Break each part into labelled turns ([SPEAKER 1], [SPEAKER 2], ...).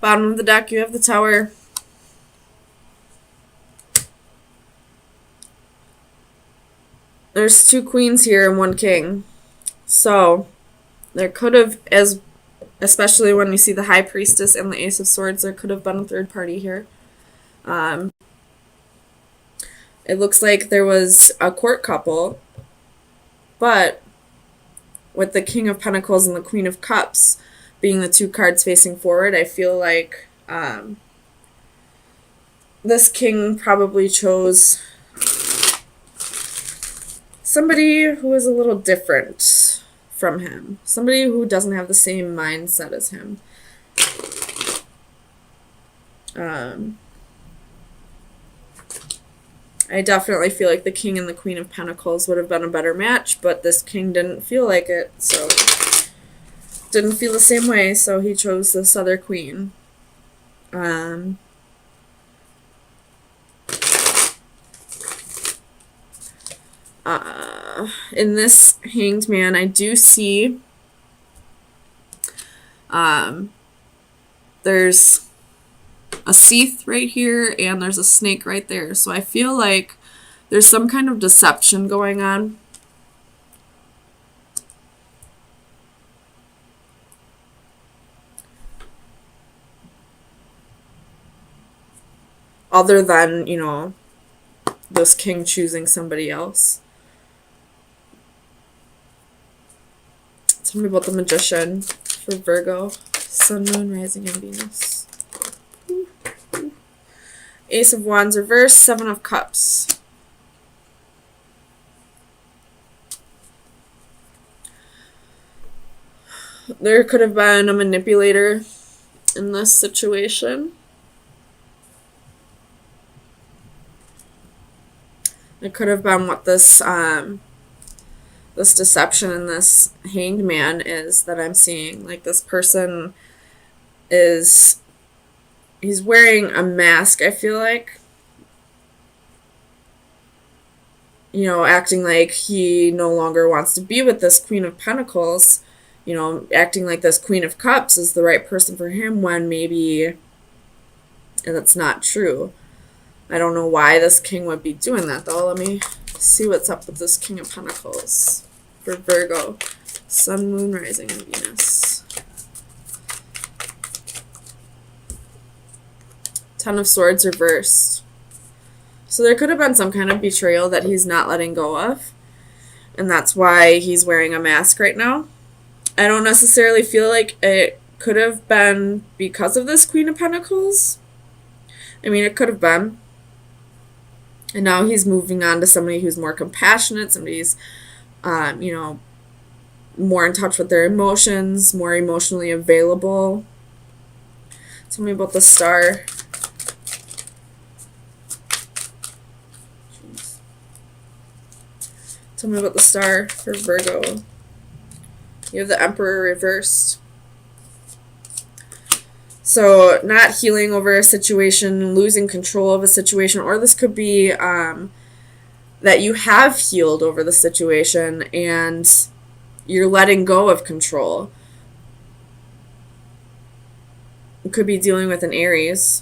[SPEAKER 1] Bottom of the deck, you have the Tower. There's 2 queens here and 1 king. So, there could have, especially when we see the High Priestess and the Ace of Swords, there could have been a third party here. It looks like there was a court couple, but with the King of Pentacles and the Queen of Cups being the 2 cards facing forward, I feel like this king probably chose somebody who is a little different from him. Somebody who doesn't have the same mindset as him. I definitely feel like the King and the Queen of Pentacles would have been a better match, but this king didn't feel like it, so didn't feel the same way, so he chose this other queen. In this Hanged Man, I do see there's a Seath right here, and there's a snake right there. So I feel like there's some kind of deception going on. Other than, you know, this king choosing somebody else. Tell me about the Magician for Virgo. Sun, Moon, Rising, and Venus. Ace of Wands reversed, 7 of Cups. There could have been a manipulator in this situation. It could have been what this this deception in this Hanged Man is that I'm seeing. Like, this person is, he's wearing a mask, I feel like. You know, acting like he no longer wants to be with this Queen of Pentacles. You know, acting like this Queen of Cups is the right person for him when maybe that's not true. I don't know why this king would be doing that, though. Let me see what's up with this King of Pentacles for Virgo. Sun, Moon, Rising, and Venus. 10 of Swords reversed. So there could have been some kind of betrayal that he's not letting go of. And that's why he's wearing a mask right now. I don't necessarily feel like it could have been because of this Queen of Pentacles. I mean, it could have been. And now he's moving on to somebody who's more compassionate, somebody who's, you know, more in touch with their emotions, more emotionally available. Tell me about the Star. Jeez. Tell me about the Star for Virgo. You have the Emperor reversed. So, not healing over a situation, losing control of a situation, or this could be that you have healed over the situation and you're letting go of control. It could be dealing with an Aries.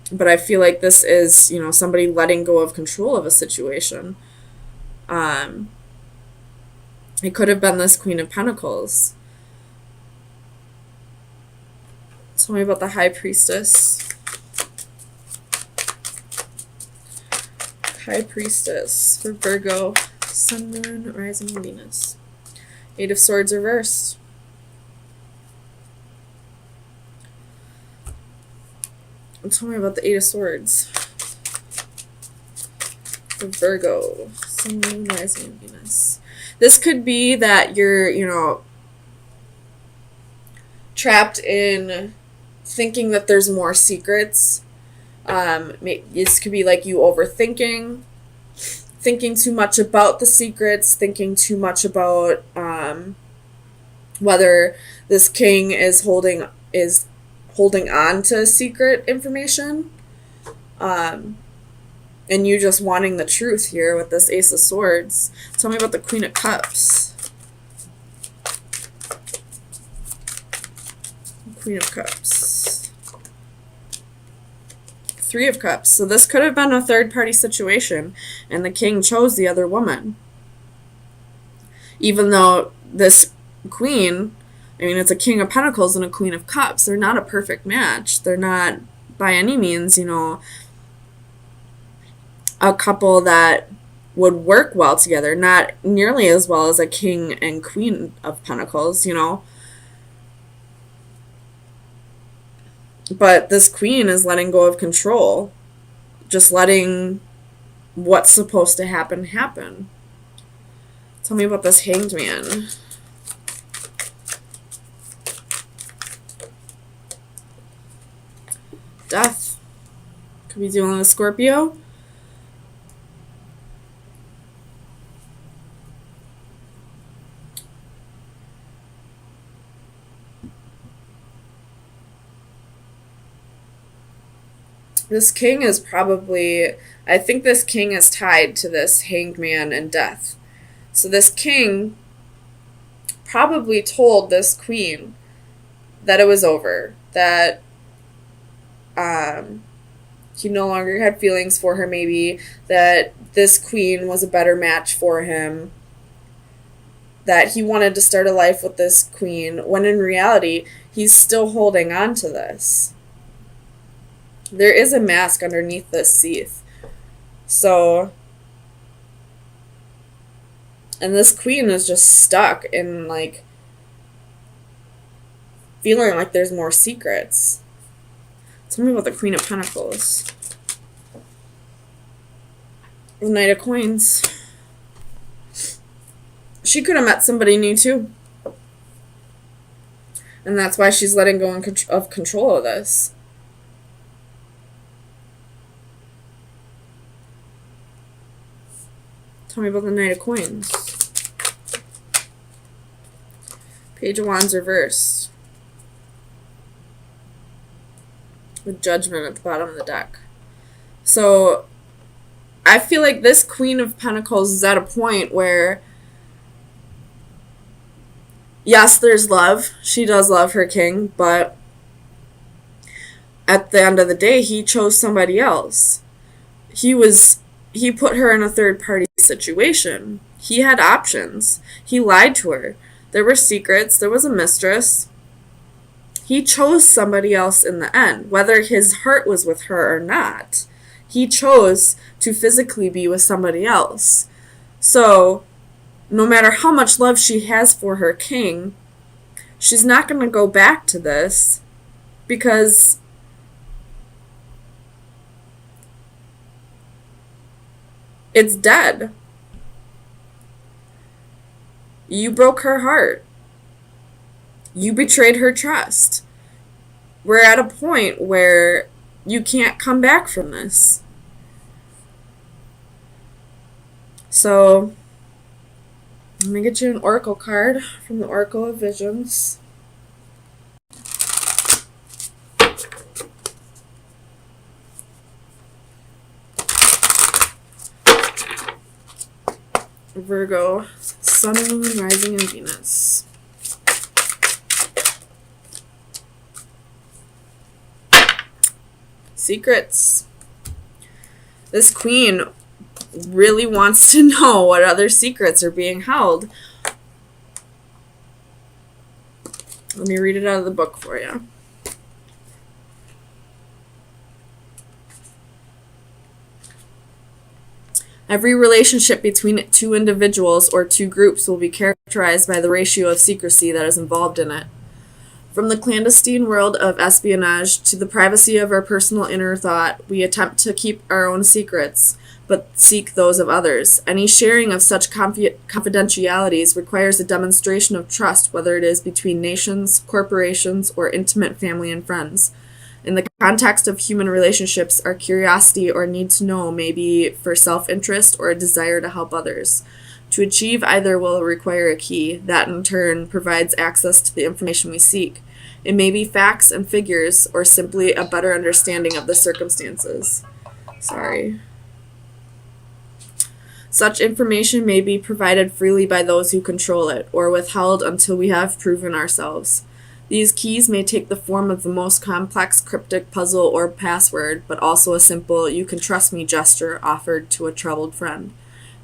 [SPEAKER 1] But I feel like this is, you know, somebody letting go of control of a situation. It could have been this Queen of Pentacles. Tell me about the High Priestess. High Priestess for Virgo. Sun, Moon, Rising, and Venus. 8 of Swords reversed. Tell me about the 8 of Swords for Virgo. Sun, Moon, Rising, and Venus. This could be that you're, you know, trapped in thinking that there's more secrets. This could be like you overthinking, thinking too much about the secrets, thinking too much about whether this king is holding on to secret information, and you just wanting the truth here with this Ace of Swords. Tell me about the Queen of Cups. Queen of Cups. Three of Cups. So this could have been a third-party situation, and the king chose the other woman. Even though this queen, I mean, it's a King of Pentacles and a Queen of Cups. They're not a perfect match. They're not, by any means, a couple that would work well together. Not nearly as well as a King and Queen of Pentacles, But this queen is letting go of control. Just letting what's supposed to happen happen. Tell me about this Hanged Man. Death. Could be dealing with Scorpio. This king is probably, I think this king is tied to this Hanged Man and death. So this king probably told this queen that it was over, that he no longer had feelings for her, maybe, that this queen was a better match for him, that he wanted to start a life with this queen, when in reality, he's still holding on to this. There is a mask underneath this sheath. So, and this queen is just stuck in, feeling like there's more secrets. Tell me about the Queen of Pentacles. The Knight of Coins. She could have met somebody new, too. And that's why she's letting go of control of this. Tell me about the Knight of Coins. Page of Wands reversed. With Judgment at the bottom of the deck. So, I feel like this Queen of Pentacles is at a point where, yes, there's love. She does love her king, but at the end of the day, he chose somebody else. He put her in a third-party situation. He had options. He lied to her. There were secrets. There was a mistress. He chose somebody else in the end, whether his heart was with her or not. He chose to physically be with somebody else. So, no matter how much love she has for her king, she's not going to go back to this because it's dead. You broke her heart. You betrayed her trust. We're at a point where you can't come back from this. So, let me get you an oracle card from the Oracle of Visions. Virgo, Sun, Moon, Rising, and Venus. Secrets. This queen really wants to know what other secrets are being held. Let me read it out of the book for you. Every relationship between two individuals or two groups will be characterized by the ratio of secrecy that is involved in it. From the clandestine world of espionage to the privacy of our personal inner thought, we attempt to keep our own secrets, but seek those of others. Any sharing of such confidentialities requires a demonstration of trust, whether it is between nations, corporations, or intimate family and friends. In the context of human relationships, our curiosity or need to know may be for self-interest or a desire to help others. To achieve either will require a key that in turn provides access to the information we seek. It may be facts and figures or simply a better understanding of the circumstances. Such information may be provided freely by those who control it or withheld until we have proven ourselves. These keys may take the form of the most complex cryptic puzzle or password, but also a simple "you can trust me" gesture offered to a troubled friend.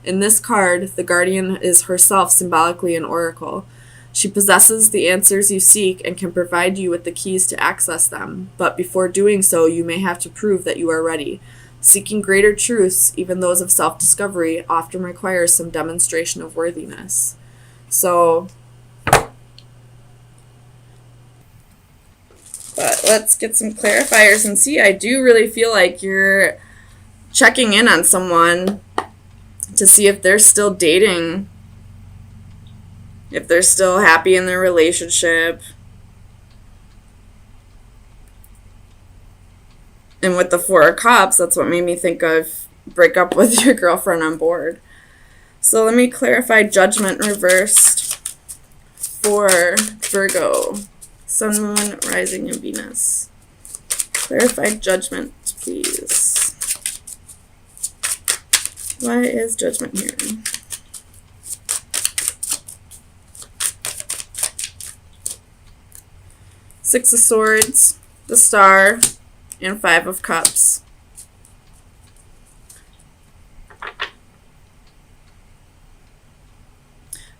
[SPEAKER 1] In this card, the guardian is herself symbolically an oracle. She possesses the answers you seek and can provide you with the keys to access them, but before doing so, you may have to prove that you are ready. Seeking greater truths, even those of self-discovery, often requires some demonstration of worthiness. So, but let's get some clarifiers and see. I do really feel like you're checking in on someone to see if they're still dating, if they're still happy in their relationship. And with the Four of Cups, that's what made me think of break up with your girlfriend on board. So let me clarify Judgment reversed for Virgo, Sun, Moon, Rising, and Venus. Clarify Judgment, please. Why is Judgment here? Six of Swords, the Star, and Five of Cups. I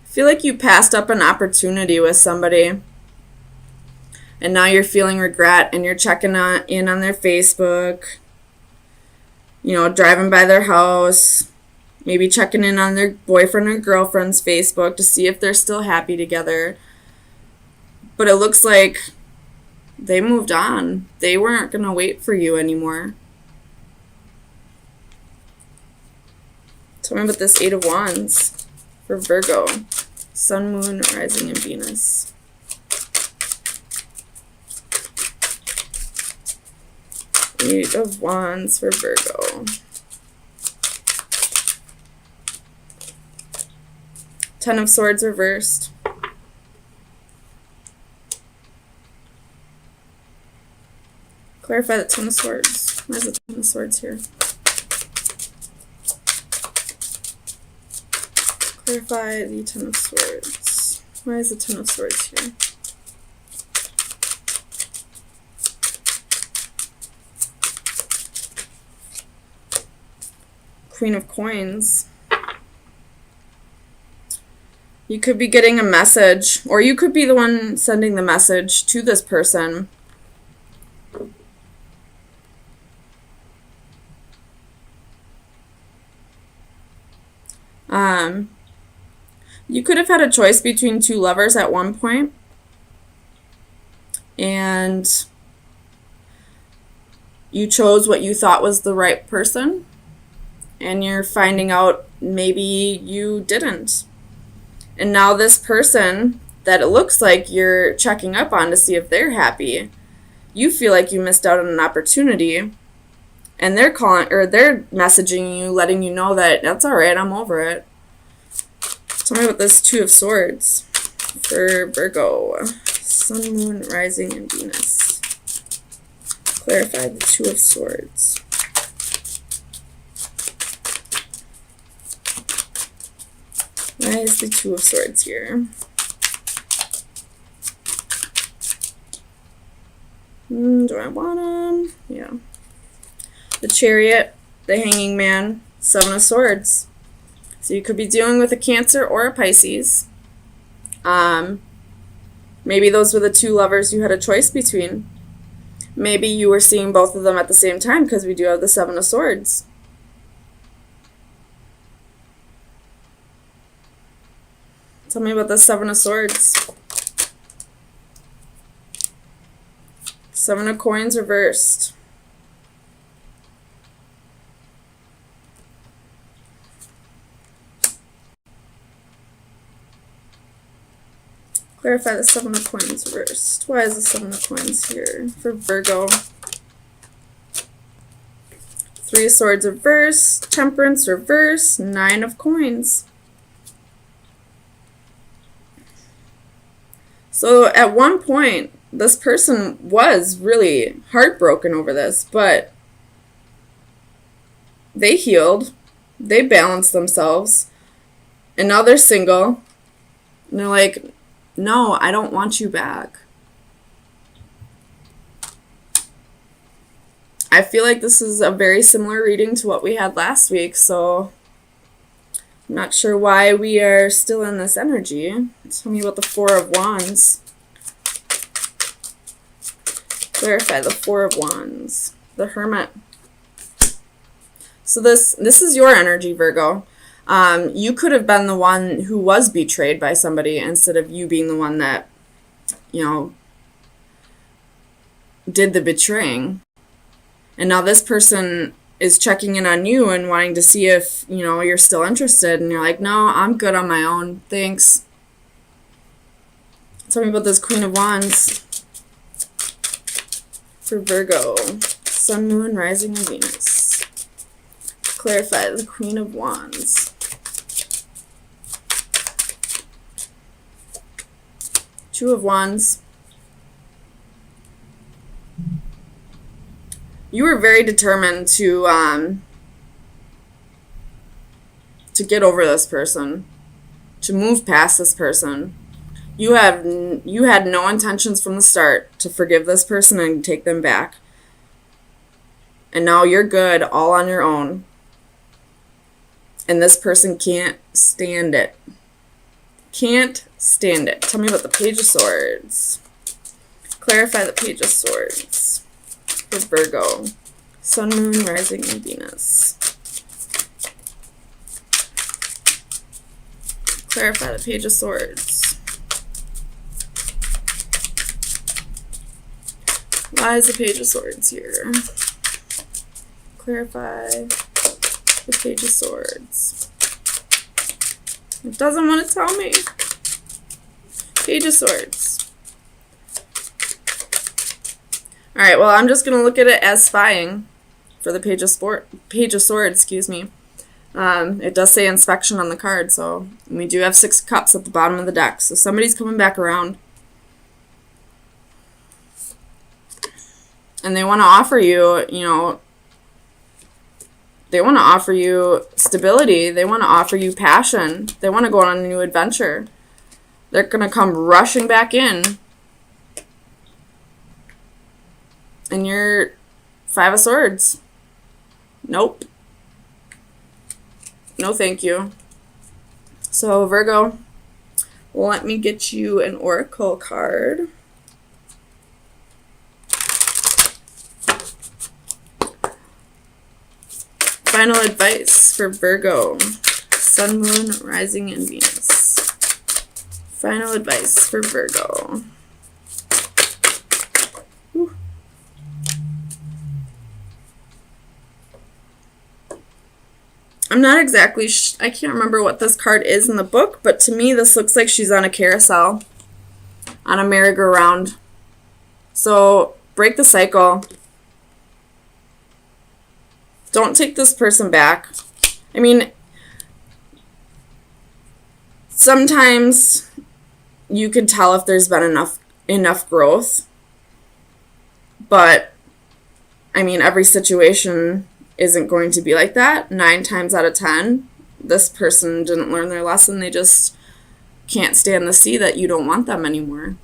[SPEAKER 1] feel like you passed up an opportunity with somebody, and now you're feeling regret, and you're checking in on their Facebook, driving by their house, maybe checking in on their boyfriend or girlfriend's Facebook to see if they're still happy together. But it looks like they moved on. They weren't going to wait for you anymore. Tell me about this Eight of Wands for Virgo, Sun, Moon, Rising, and Venus. Eight of Wands for Virgo. Ten of Swords reversed. Clarify the Ten of Swords. Why is the Ten of Swords here? Clarify the Ten of Swords. Why is the Ten of Swords here? Queen of Coins. You could be getting a message, or you could be the one sending the message to this person. You could have had a choice between two lovers at one point, and you chose what you thought was the right person, and you're finding out maybe you didn't. And now this person that it looks like you're checking up on to see if they're happy, you feel like you missed out on an opportunity, and they're calling, or they're messaging you, letting you know that that's all right, I'm over it. Tell me about this Two of Swords for Virgo, Sun, Moon, Rising, and Venus. Clarify the Two of Swords. Why is the Two of Swords here? Do I want them? Yeah. The Chariot, the Hanging Man, Seven of Swords. So you could be dealing with a Cancer or a Pisces. Maybe those were the two lovers you had a choice between. Maybe you were seeing both of them at the same time, because we do have the Seven of Swords. Tell me about the Seven of Swords. Seven of Coins reversed. Clarify the Seven of Coins reversed. Why is the Seven of Coins here for Virgo? Three of Swords reversed. Temperance reversed. Nine of Coins. So at one point, this person was really heartbroken over this, but they healed. They balanced themselves. And now they're single. And they're like, no, I don't want you back. I feel like this is a very similar reading to what we had last week, so I'm not sure why we are still in this energy. Tell me about the Four of Wands. Clarify the Four of Wands. The Hermit. So this is your energy, Virgo. You could have been the one who was betrayed by somebody instead of you being the one that, did the betraying. And now this person is checking in on you and wanting to see if, you're still interested. And you're like, no, I'm good on my own. Thanks. Tell me about this Queen of Wands for Virgo. Sun, Moon, Rising, and Venus. Clarify the Queen of Wands. Two of Wands. You were very determined to get over this person, to move past this person. You had no intentions from the start to forgive this person and take them back. And now you're good all on your own. And this person can't stand it. Can't stand it. Tell me about the Page of Swords. Clarify the Page of Swords for Virgo. Sun, Moon, Rising, and Venus. Clarify the Page of Swords. Why is the Page of Swords here? Clarify the Page of Swords. It doesn't want to tell me. Page of Swords. Alright, well, I'm just going to look at it as spying for the Page of Swords, excuse me. It does say inspection on the card, so we do have 6 cups at the bottom of the deck. So somebody's coming back around. And they want to offer you, they want to offer you stability. They want to offer you passion. They want to go on a new adventure. They're going to come rushing back in. And you're 5 of Swords. Nope. No thank you. So Virgo, let me get you an oracle card. Final advice for Virgo. Sun, Moon, Rising, and Venus. Final advice for Virgo. Whew. I'm not exactly I can't remember what this card is in the book, but to me this looks like she's on a carousel, on a merry-go-round. So break the cycle. Don't take this person back. I mean, sometimes you can tell if there's been enough growth, but I mean, every situation isn't going to be like that. 9 times out of 10, this person didn't learn their lesson. They just can't stand to see that you don't want them anymore.